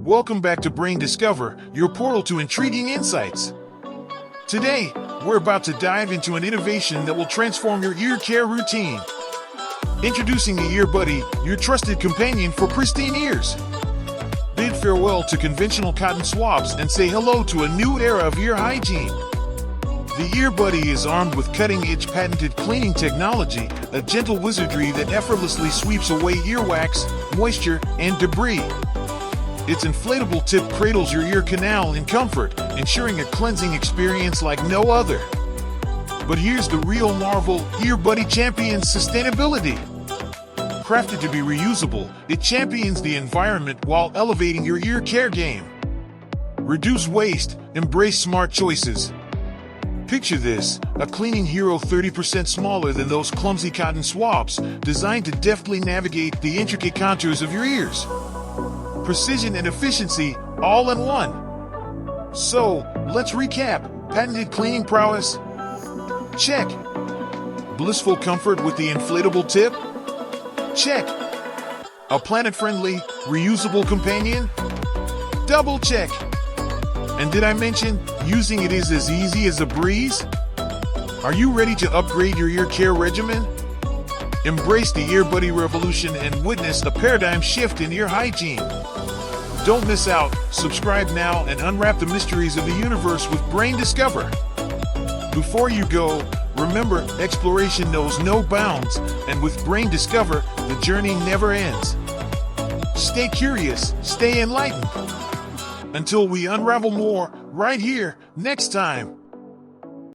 Welcome back to Brain Discover, your portal to intriguing insights. Today, we're about to dive into an innovation that will transform your ear care routine. Introducing the Earbuddy, your trusted companion for pristine ears. Bid farewell to conventional cotton swabs and say hello to a new era of ear hygiene. The Earbuddy is armed with cutting-edge patented cleaning technology, a gentle wizardry that effortlessly sweeps away earwax, moisture, and debris. Its inflatable tip cradles your ear canal in comfort, ensuring a cleansing experience like no other. But here's the real marvel: Earbuddy champions sustainability. Crafted to be reusable, it champions the environment while elevating your ear care game. Reduce waste, embrace smart choices. Picture this, a cleaning hero 30% smaller than those clumsy cotton swabs, designed to deftly navigate the intricate contours of your ears. Precision and efficiency, all in one. So, let's recap. Patented cleaning prowess? Check. Blissful comfort with the inflatable tip? Check. A planet-friendly, reusable companion? Double check. And did I mention, using it is as easy as a breeze? Are you ready to upgrade your ear care regimen? Embrace the Earbuddy revolution and witness a paradigm shift in ear hygiene. Don't miss out, subscribe now and unwrap the mysteries of the universe with Brain Discover. Before you go, remember, exploration knows no bounds, and with Brain Discover, the journey never ends. Stay curious, stay enlightened. Until we unravel more, right here, next time.